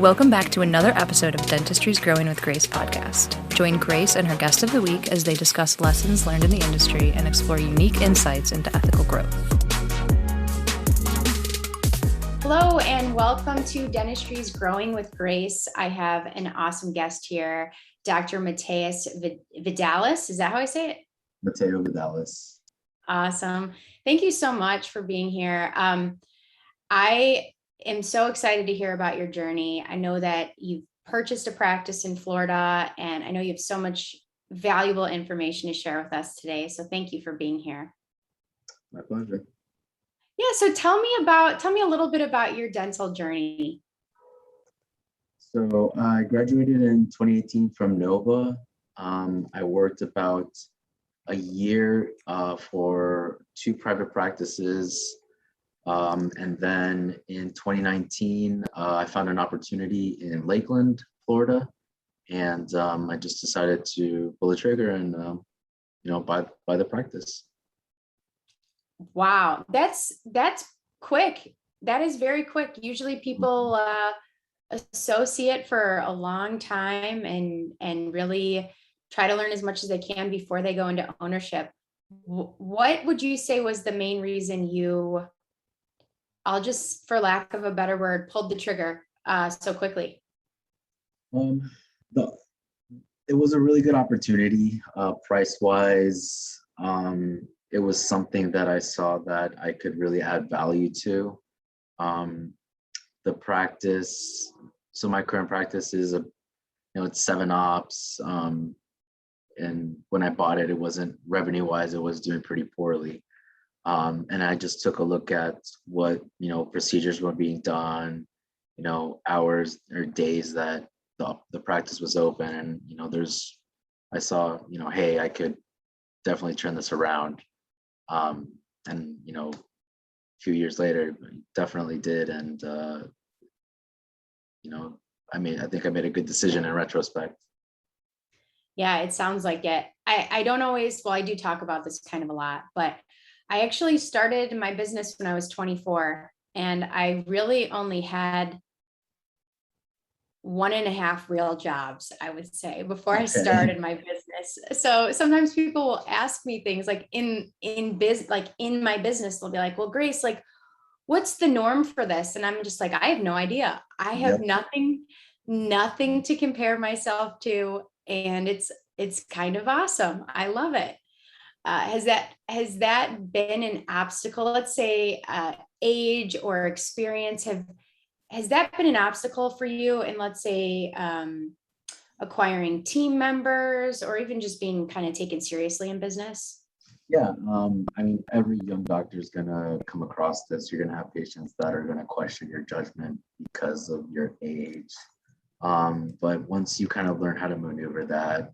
Welcome back to another episode of Dentistry's Growing with Grace podcast. Join Grace and her guest of the week as they discuss lessons learned in the industry and explore unique insights into ethical growth. Hello and welcome to Dentistry's Growing with Grace. I have an awesome guest here, Dr. Mateo Vidales. Is that how I say it? Mateo Vidales. Awesome. Thank you so much for being here. I am so excited to hear about your journey. I know that you've purchased a practice in Florida, and I know you have so much valuable information to share with us today. So thank you for being here. My pleasure. Yeah. So tell me a little bit about your dental journey. So I graduated in 2018 from Nova. I worked about a year for two private practices. And then in 2019, I found an opportunity in Lakeland, Florida. And I just decided to pull the trigger and, buy the practice. Wow. That's quick. That is very quick. Usually people associate for a long time and really try to learn as much as they can before they go into ownership. What would you say was the main reason I'll just, for lack of a better word, pulled the trigger so quickly? It was a really good opportunity, price-wise. It was something that I saw that I could really add value to. The practice, so my current practice is it's 7 ops. And when I bought it, it wasn't revenue-wise, it was doing pretty poorly. And I just took a look at what, procedures were being done, hours or days that the practice was open. And, I saw, hey, I could definitely turn this around. And, a few years later, definitely did. And, I think I made a good decision in retrospect. Yeah, it sounds like it. I don't always, well, I do talk about this kind of a lot, but I actually started my business when I was 24, and I really only had 1.5 real jobs, I would say, before I started my business. So sometimes people will ask me things like in my business, they'll be like, well, Grace, like, what's the norm for this? And I'm just like, I have no idea. I have nothing to compare myself to. And it's kind of awesome. I love it. Has that been an obstacle? Let's say age or experience. Has that been an obstacle for you in, let's say, acquiring team members or even just being kind of taken seriously in business? Yeah, every young doctor is gonna come across this. You're gonna have patients that are gonna question your judgment because of your age. But once you kind of learn how to maneuver that,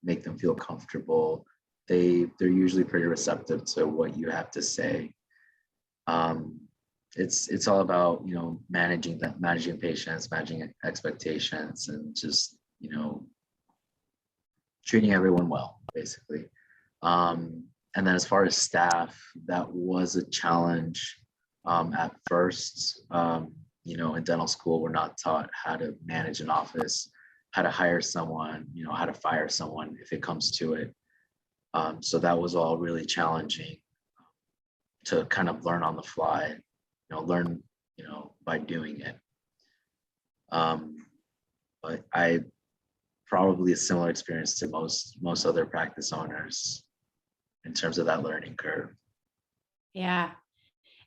make them feel comfortable, they're usually pretty receptive to what you have to say. It's all about, managing patients, managing expectations, and just, treating everyone well, basically. And then as far as staff, that was a challenge at first. In dental school, we're not taught how to manage an office, how to hire someone, how to fire someone if it comes to it. So that was all really challenging to kind of learn on the fly, learn, by doing it. But I probably a similar experience to most other practice owners in terms of that learning curve. Yeah.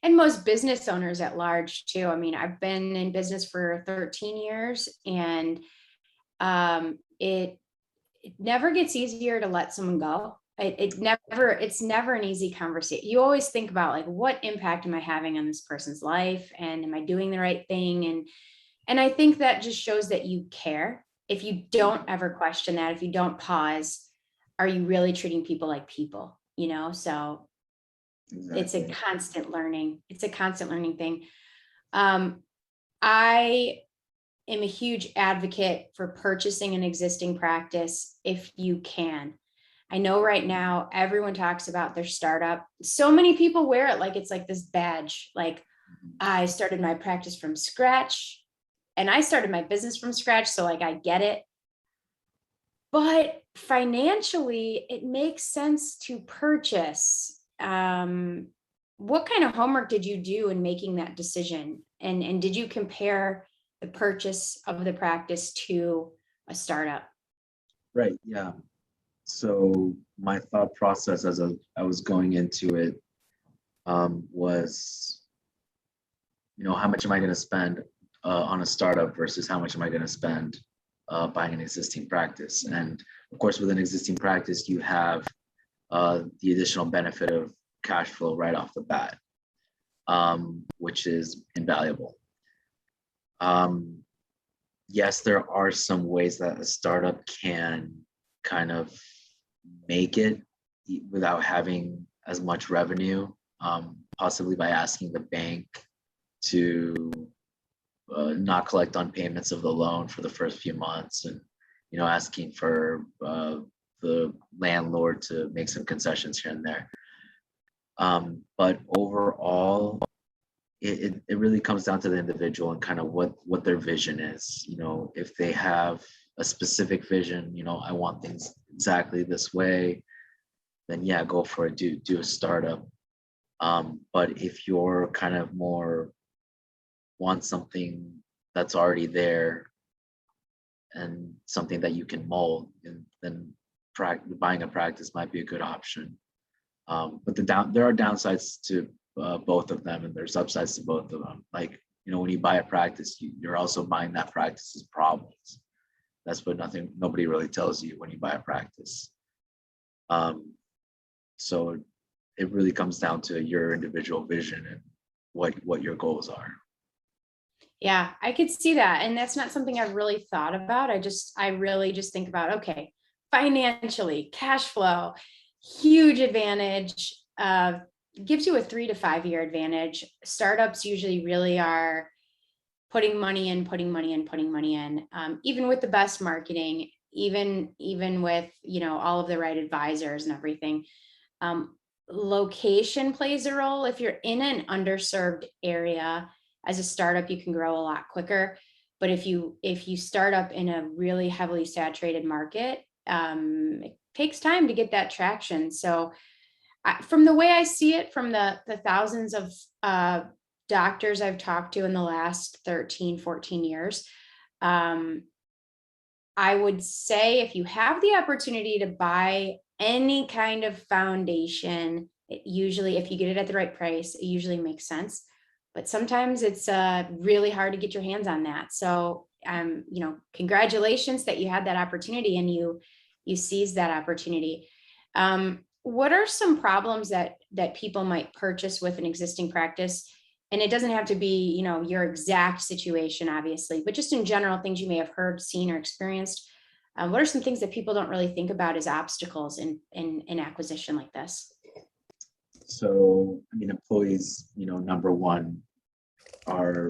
And most business owners at large too. I mean, I've been in business for 13 years, and it never gets easier to let someone go. It's never an easy conversation. You always think about, like, what impact am I having on this person's life, and am I doing the right thing? And I think that just shows that you care. If you don't ever question that, if you don't pause, are you really treating people like people? So Exactly. It's a constant learning. It's a constant learning thing. I am a huge advocate for purchasing an existing practice if you can. I know right now everyone talks about their startup. So many people wear it like it's like this badge. Like, I started my practice from scratch. and I started my business from scratch, so like I get it. But financially, it makes sense to purchase. What kind of homework did you do in making that decision? And did you compare the purchase of the practice to a startup? Right. Yeah. So my thought process as I was going into it was, how much am I going to spend on a startup versus how much am I going to spend buying an existing practice? And of course, with an existing practice, you have the additional benefit of cash flow right off the bat, which is invaluable. Yes, there are some ways that a startup can kind of make it without having as much revenue, possibly by asking the bank to not collect on payments of the loan for the first few months, and asking for the landlord to make some concessions here and there. But overall, it really comes down to the individual and kind of what their vision is. If they have a specific vision, I want things exactly this way, then yeah, go for it. Do a startup. But if you're kind of more want something that's already there and something that you can mold, and then buying a practice might be a good option. But there are downsides to both of them, and there's upsides to both of them. Like, when you buy a practice, you're also buying that practice's problems. That's what nobody really tells you when you buy a practice. So it really comes down to your individual vision and what your goals are. Yeah, I could see that. And that's not something I've really thought about. I really just think about, okay, financially, cash flow, huge advantage, gives you a 3 to 5 year advantage. Startups usually really are putting money in, even with the best marketing, even with, all of the right advisors and everything. Location plays a role. If you're in an underserved area, as a startup, you can grow a lot quicker. But if you start up in a really heavily saturated market, it takes time to get that traction. So from the way I see it, from the thousands of doctors I've talked to in the last 13, 14 years, I would say if you have the opportunity to buy any kind of foundation, it usually, if you get it at the right price, it usually makes sense. But sometimes it's really hard to get your hands on that. So, congratulations that you had that opportunity and you seized that opportunity. What are some problems that people might purchase with an existing practice? And it doesn't have to be, your exact situation, obviously, but just in general, things you may have heard, seen, or experienced. What are some things that people don't really think about as obstacles in acquisition like this? So, employees, number one, are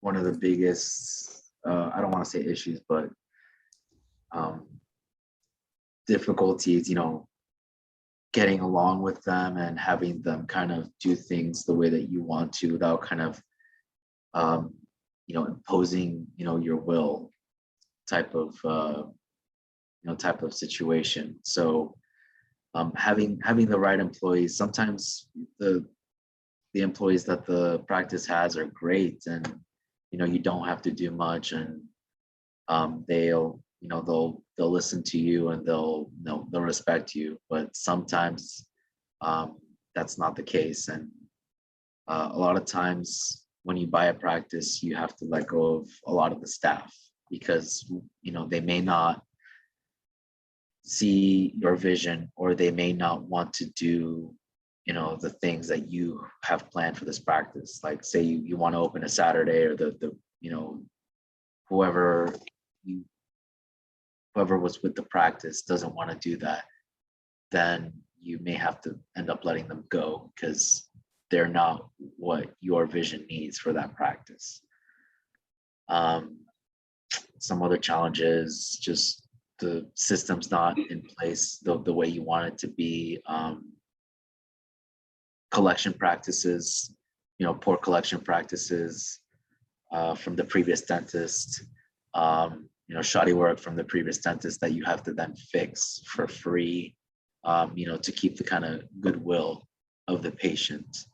one of the biggest, I don't want to say issues, but difficulties, getting along with them and having them kind of do things the way that you want to without kind of, imposing, your will type of situation. So having the right employees, sometimes the employees that the practice has are great, and you don't have to do much, and they'll listen to you, and they'll respect you. But sometimes that's not the case, and a lot of times when you buy a practice, you have to let go of a lot of the staff, because they may not see your vision, or they may not want to do the things that you have planned for this practice. Like, say you want to open a Saturday, or the whoever was with the practice doesn't want to do that, then you may have to end up letting them go because they're not what your vision needs for that practice. Some other challenges, just the system's not in place the way you want it to be. Collection practices, poor collection practices, from the previous dentist, shoddy work from the previous dentist that you have to then fix for free, to keep the kind of goodwill of the patient.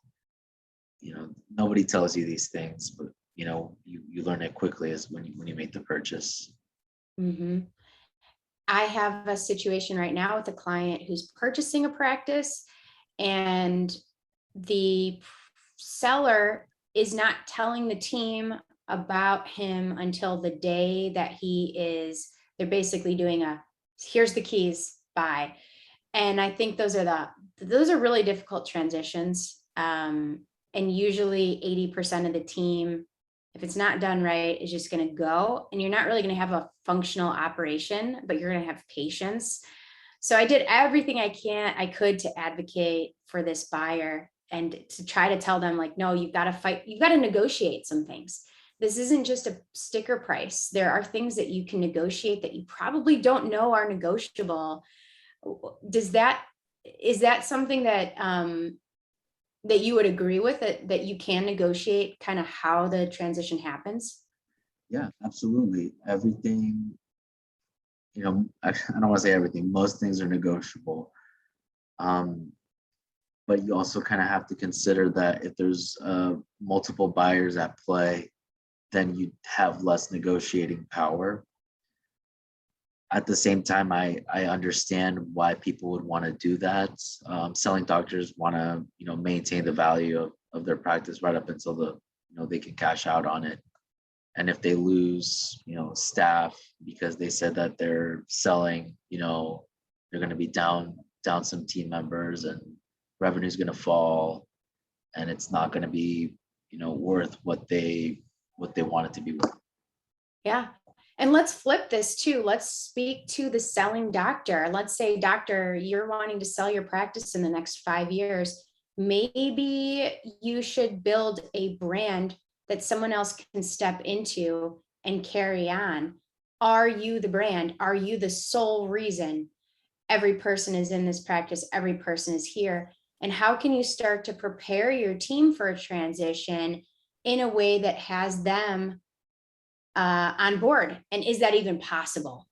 Nobody tells you these things, but you learn it quickly is when you make the purchase. Mm-hmm. I have a situation right now with a client who's purchasing a practice, and the seller is not telling the team about him until the day that they're basically doing here's the keys, bye. And I think those are really difficult transitions. And usually 80% of the team, if it's not done right, is just going to go, and you're not really going to have a functional operation, but you're going to have patience. So I did everything I could to advocate for this buyer and to try to tell them, like, no, you've got to fight. You've got to negotiate some things. This isn't just a sticker price. There are things that you can negotiate that you probably don't know are negotiable. Is that something that that you would agree with, that you can negotiate kind of how the transition happens? Yeah, absolutely. Everything, I don't want to say everything, most things are negotiable. But you also kind of have to consider that if there's multiple buyers at play, then you have less negotiating power. At the same time, I understand why people would want to do that. Selling doctors want to, maintain the value of their practice right up until they can cash out on it. And if they lose, staff because they said that they're selling, they're going to be down some team members, and revenue is going to fall, and it's not going to be, worth what they want it to be worth. Yeah. And let's flip this too. Let's speak to the selling doctor. Let's say, doctor, you're wanting to sell your practice in the next 5 years. Maybe you should build a brand that someone else can step into and carry on. Are you the brand? Are you the sole reason every person is in this practice? Every person is here. And how can you start to prepare your team for a transition in a way that has them on board? And is that even possible?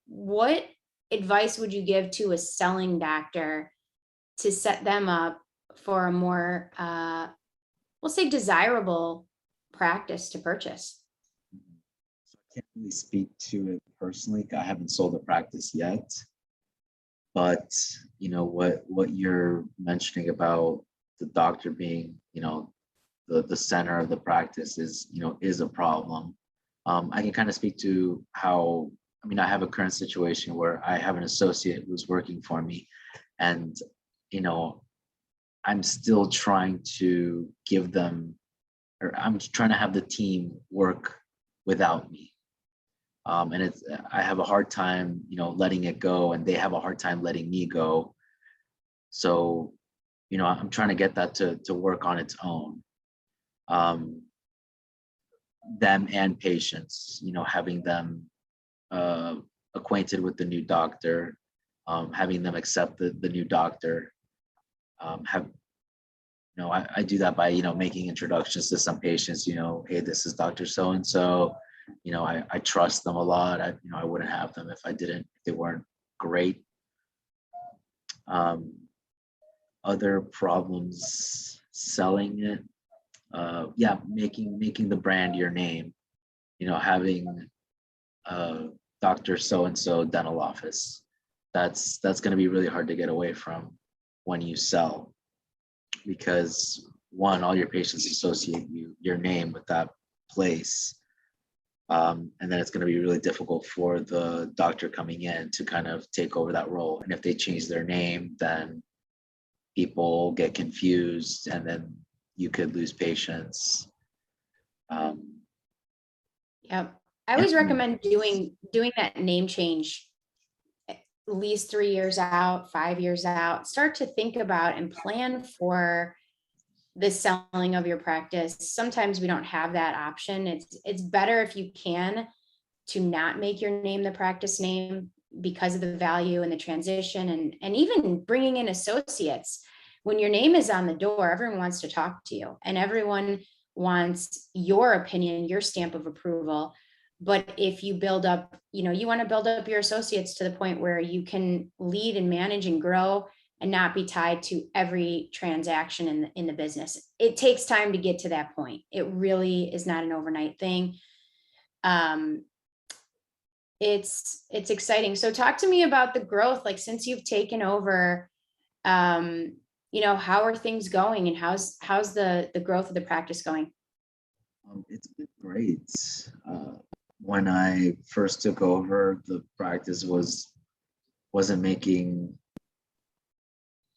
What advice would you give to a selling doctor to set them up for a more, we'll say, desirable practice to purchase? So I can't really speak to it personally. I haven't sold a practice yet, but what you're mentioning about the doctor being, the center of the practice is a problem. I can kind of speak to how, I have a current situation where I have an associate who's working for me, and, I'm still trying to I'm trying to have the team work without me. And I have a hard time, letting it go, and they have a hard time letting me go. So, I'm trying to get that to work on its own. Them and patients, having them acquainted with the new doctor, having them accept the new doctor. I do that by, making introductions to some patients, hey, this is Dr. So-and-so, I trust them a lot. I wouldn't have them if they weren't great. Other problems selling it. Making the brand your name, having Dr. So-and-so dental office. That's going to be really hard to get away from when you sell, because one, all your patients associate your name with that place. And then it's going to be really difficult for the doctor coming in to kind of take over that role. And if they change their name, then people get confused, and then you could lose patients. Yep. I always recommend doing that name change at least 3 years out, 5 years out. Start to think about and plan for the selling of your practice. Sometimes we don't have that option. It's better if you can to not make your name the practice name because of the value and the transition, and even bringing in associates. When your name is on the door, everyone wants to talk to you, and everyone wants your opinion, your stamp of approval. But if you build up, you want to build up your associates to the point where you can lead and manage and grow and not be tied to every transaction in the business. It takes time to get to that point. It really is not an overnight thing. It's exciting. So talk to me about the growth, like since you've taken over, how are things going, and how's the growth of the practice going? It's been great. When I first took over, the practice wasn't making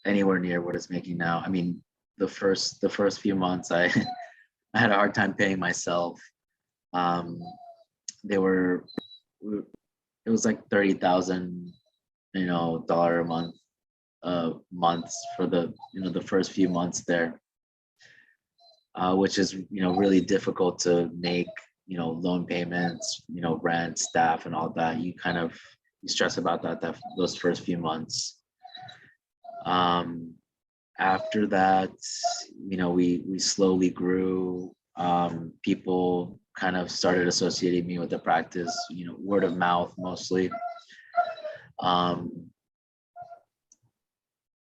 anywhere near what it's making now. I mean, the first few months, I I had a hard time paying myself. Um, they were it was like $30,000, dollar a month, months for the first few months there, which is really difficult to make. Loan payments, rent, staff, and all that. You stress about that those first few months. After that, we slowly grew. People kind of started associating me with the practice, word of mouth mostly.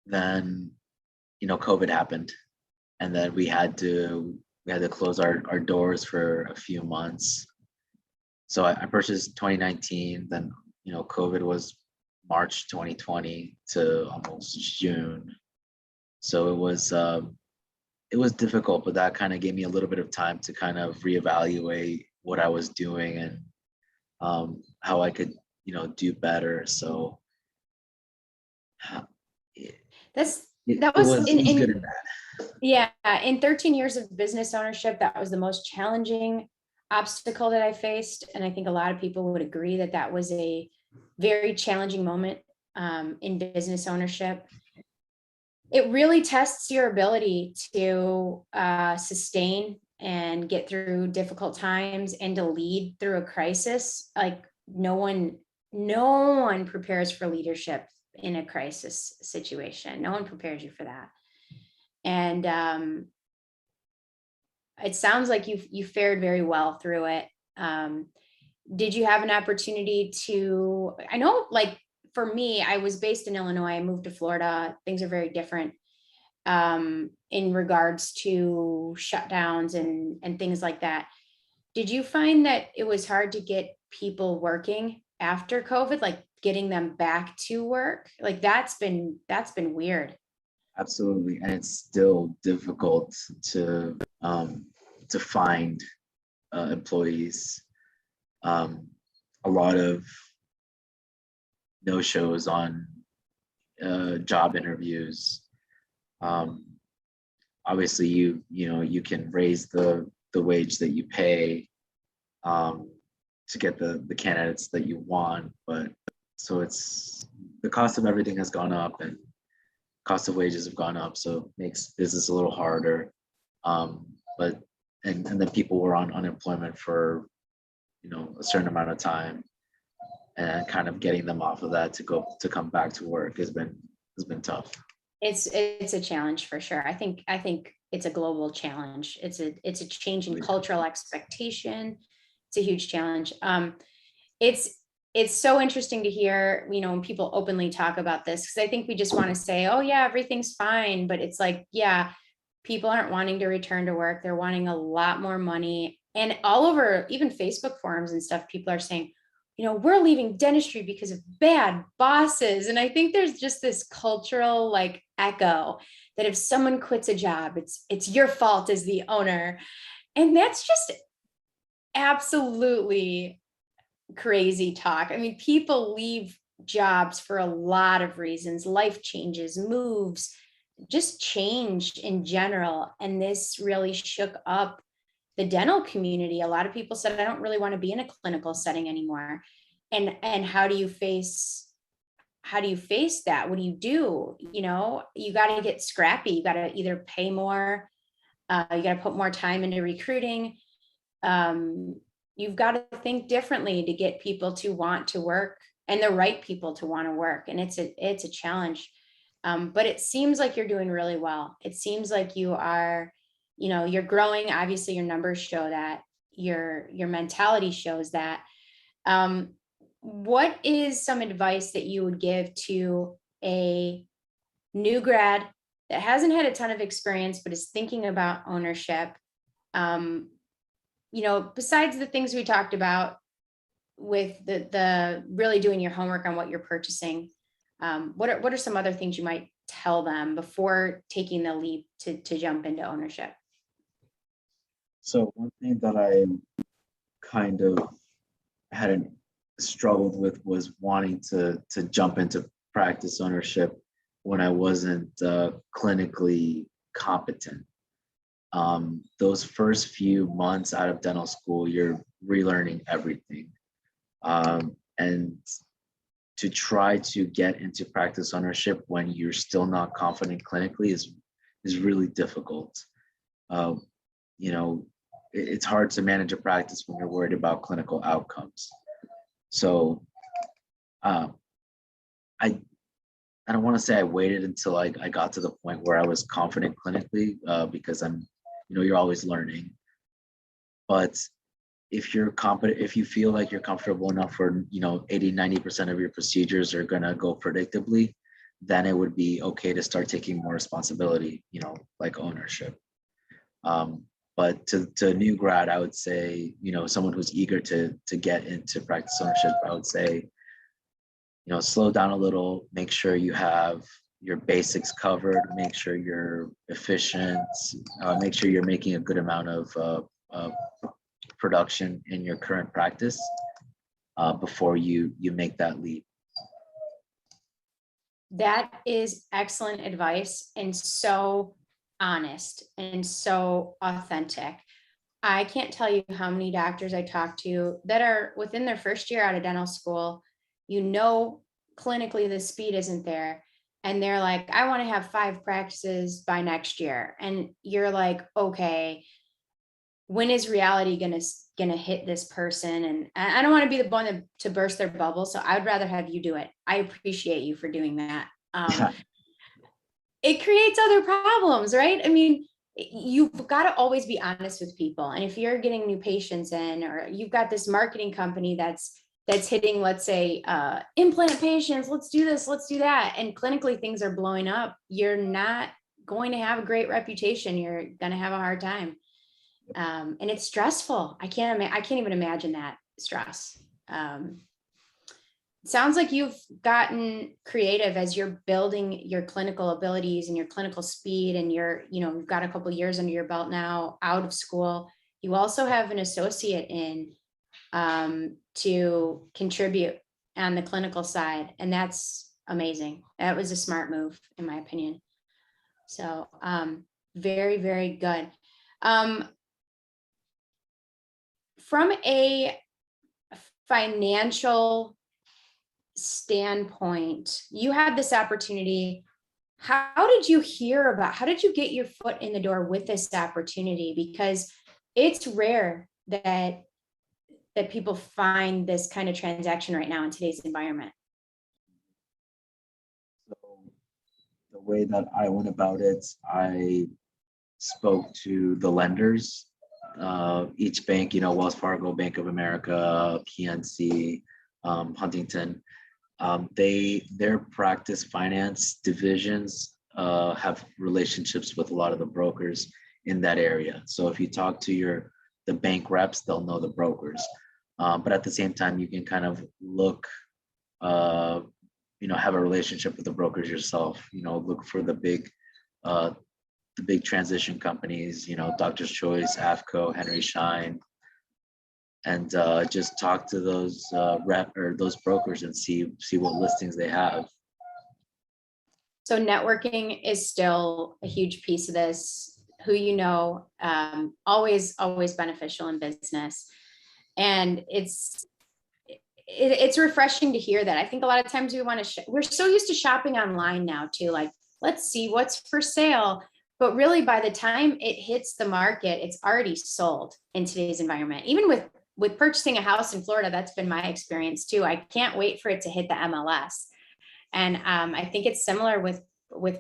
Then, COVID happened, and then we had to close our doors for a few months. So I purchased 2019, then COVID was March 2020 to almost June. So it was difficult, but that kind of gave me a little bit of time to kind of reevaluate what I was doing and how I could do better. So that was it was good and bad. Yeah, in 13 years of business ownership, that was the most challenging obstacle that I faced. And I think a lot of people would agree that that was a very challenging moment in business ownership. It really tests your ability to sustain and get through difficult times and to lead through a crisis. Like no one prepares for leadership in a crisis situation. No one prepares you for that. And it sounds like you fared very well through it. Did you have an opportunity to, I know, like for me, I was based in Illinois, I moved to Florida. Things are very different in regards to shutdowns and things like that. Did you find that it was hard to get people working after COVID, like getting them back to work? Like that's been weird. Absolutely, and it's still difficult to find employees. A lot of no-shows on job interviews. Obviously, you can raise the wage that you pay to get the candidates that you want, but so it's the cost of everything has gone up and cost of wages have gone up, so it makes business a little harder. But then people were on unemployment for a certain amount of time, and kind of getting them off of that to come back to work has been tough. It's a challenge for sure. I think it's a global challenge. It's a change in cultural expectation. It's a huge challenge. It's so interesting to hear, when people openly talk about this, because I think we just want to say, oh yeah, everything's fine. But it's like, yeah, people aren't wanting to return to work. They're wanting a lot more money. And all over, even Facebook forums and stuff, people are saying, we're leaving dentistry because of bad bosses. And I think there's just this cultural like echo that if someone quits a job, it's your fault as the owner. And that's just absolutely crazy talk. I mean, people leave jobs for a lot of reasons, life changes, moves, just change in general. And this really shook up the dental community. A lot of people said, I don't really want to be in a clinical setting anymore. And how do you face that? What do? You got to get scrappy. You got to either pay more, you got to put more time into recruiting. You've got to think differently to get people to want to work, and the right people to want to work. And it's a challenge. But it seems like you're doing really well. It seems like you are you're growing. Obviously your numbers show that, your mentality shows that. What is some advice that you would give to a new grad that hasn't had a ton of experience, but is thinking about ownership? Besides the things we talked about with the really doing your homework on what you're purchasing, what are some other things you might tell them before taking the leap to jump into ownership? So one thing that I kind of hadn't struggled with was wanting to jump into practice ownership when I wasn't clinically competent. Those first few months out of dental school, you're relearning everything. And to try to get into practice ownership when you're still not confident clinically is really difficult. It's hard to manage a practice when you're worried about clinical outcomes. So I don't want to say I waited until I got to the point where I was confident clinically, because you're always learning. But if you're competent, if you feel like you're comfortable enough for 80-90% of your procedures are going to go predictably, then it would be okay to start taking more responsibility, like ownership. But to a new grad, I would say, someone who's eager to get into practice ownership, I would say, slow down a little, make sure you have your basics covered, make sure you're efficient, make sure you're making a good amount of production in your current practice before you make that leap. That is excellent advice, and so honest and so authentic. I can't tell you how many doctors I talk to that are within their first year out of dental school. Clinically the speed isn't there, and they're like, I want to have 5 practices by next year. And you're like, okay, when is reality gonna hit this person? And I don't want to be the one to burst their bubble, so I'd rather have you do it. I appreciate you for doing that. It creates other problems, right? I mean, you've got to always be honest with people. And if you're getting new patients in, or you've got this marketing company that's hitting, let's say, implant patients, let's do this, let's do that, and clinically things are blowing up, you're not going to have a great reputation. You're going to have a hard time. And it's stressful. I can't even imagine that stress. Sounds like you've gotten creative as you're building your clinical abilities and your clinical speed, and you've got a couple of years under your belt now out of school. You also have an associate in to contribute on the clinical side, and that's amazing. That was a smart move, in my opinion. So very, very good. From a financial standpoint, you had this opportunity. How did you get your foot in the door with this opportunity? Because it's rare that people find this kind of transaction right now in today's environment. So the way that I went about it, I spoke to the lenders, each bank, Wells Fargo, Bank of America, PNC, Huntington. Their practice finance divisions have relationships with a lot of the brokers in that area. So if you talk to the bank reps, they'll know the brokers. But at the same time, you can kind of look, have a relationship with the brokers yourself. Look for the big transition companies, Doctor's Choice, AFCO, Henry Schein, and just talk to those those brokers and see what listings they have. So networking is still a huge piece of this. Who always beneficial in business, and it's refreshing to hear that. I think a lot of times we're so used to shopping online now too, like, let's see what's for sale. But really, by the time it hits the market, it's already sold in today's environment. Even with purchasing a house in Florida, that's been my experience too. I can't wait for it to hit the MLS. And I think it's similar with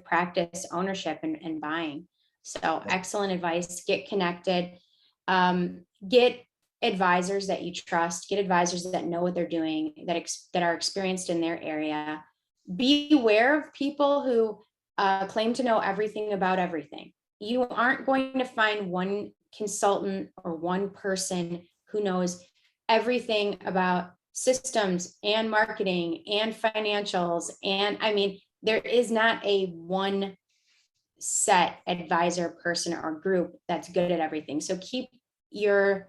practice ownership and buying. So excellent advice. Get connected. Get advisors that you trust. Get advisors that know what they're doing, that are experienced in their area. Beware of people who claim to know everything about everything. You aren't going to find one consultant or one person who knows everything about systems and marketing and financials. And I mean, there is not a one set advisor person or group that's good at everything. So keep your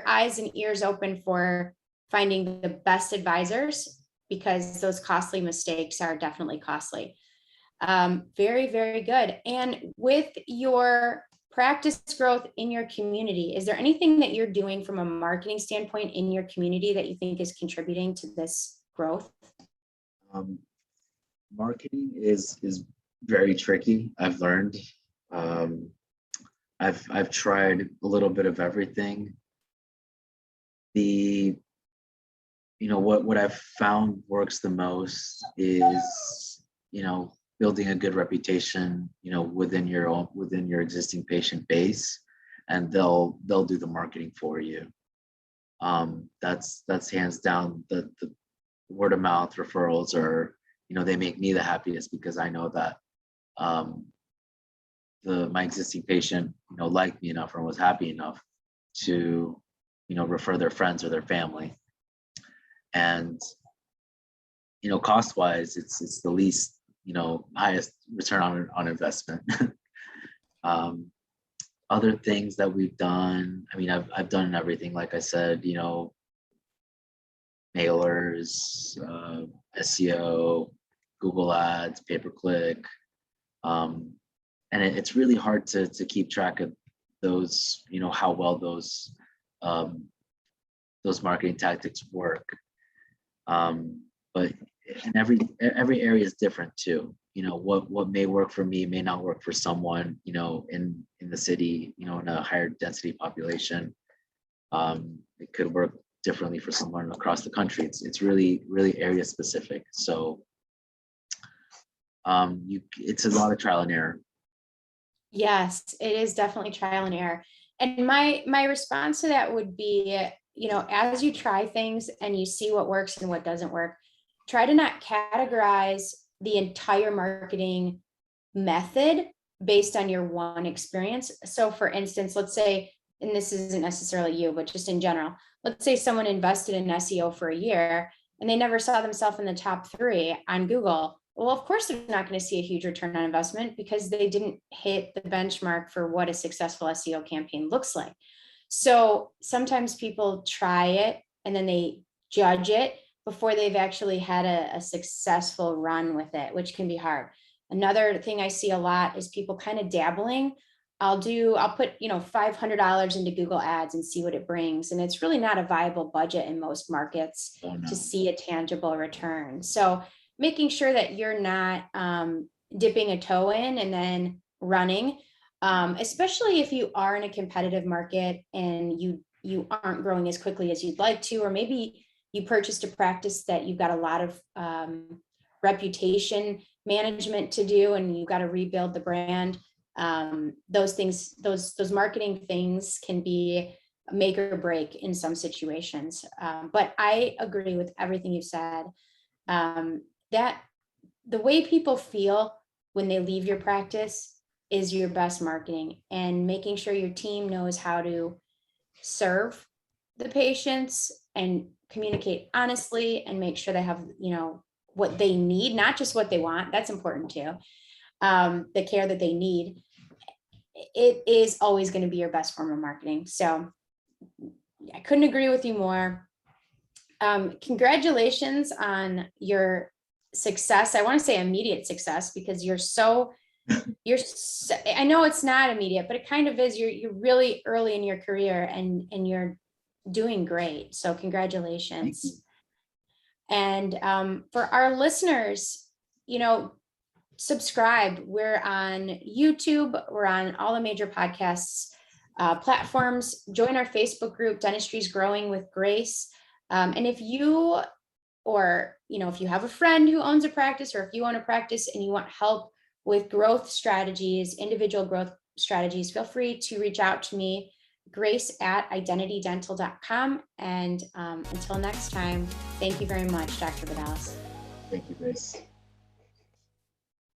eyes and ears open for finding the best advisors, because those costly mistakes are definitely costly. Very, very good. And with your practice growth in your community, is there anything that you're doing from a marketing standpoint in your community that you think is contributing to this growth? Marketing is very tricky. I've learned. I've tried a little bit of everything. What I've found works the most is, building a good reputation, within your existing patient base, and they'll do the marketing for you. That's hands down. The word of mouth referrals are, they make me the happiest, because I know that my existing patient, liked me enough or was happy enough to, refer their friends or their family. And, cost wise, it's the least, highest return on investment. Other things that we've done, I mean, I've done everything, like I said, mailers, SEO, Google Ads, pay-per-click. And it's really hard to keep track of those, how well those marketing tactics work. But in every area is different too. What may work for me may not work for someone, in the city, in a higher density population. It could work differently for someone across the country. It's really, really area specific. So it's a lot of trial and error. Yes, it is definitely trial and error. And my response to that would be, as you try things and you see what works and what doesn't work, try to not categorize the entire marketing method based on your one experience. So for instance, let's say, and this isn't necessarily you, but just in general, let's say someone invested in SEO for a year and they never saw themselves in the top 3 on Google. Well, of course, they're not going to see a huge return on investment, because they didn't hit the benchmark for what a successful SEO campaign looks like. So sometimes people try it and then they judge it before they've actually had a successful run with it, which can be hard. Another thing I see a lot is people kind of dabbling. I'll put, $500 into Google Ads and see what it brings. And it's really not a viable budget in most markets to see a tangible return. So making sure that you're not dipping a toe in and then running, especially if you are in a competitive market and you aren't growing as quickly as you'd like to, or maybe you purchased a practice that you've got a lot of reputation management to do and you've got to rebuild the brand. Those things, those marketing things can be make or break in some situations. But I agree with everything you said. That the way people feel when they leave your practice is your best marketing, and making sure your team knows how to serve the patients and communicate honestly and make sure they have, what they need, not just what they want. That's important too. The care that they need, it is always going to be your best form of marketing. So I couldn't agree with you more. Congratulations on your success. I want to say immediate success, because I know it's not immediate, but it kind of is. You're really early in your career and you're doing great. So congratulations. And for our listeners, subscribe. We're on YouTube. We're on all the major podcasts platforms. Join our Facebook group, Dentistry's Growing with Grace. And if you have a friend who owns a practice, or if you own a practice and you want help with growth strategies, individual growth strategies, feel free to reach out to me, grace@identitydental.com. And until next time, thank you very much, Dr. Vidales. Thank you, Grace.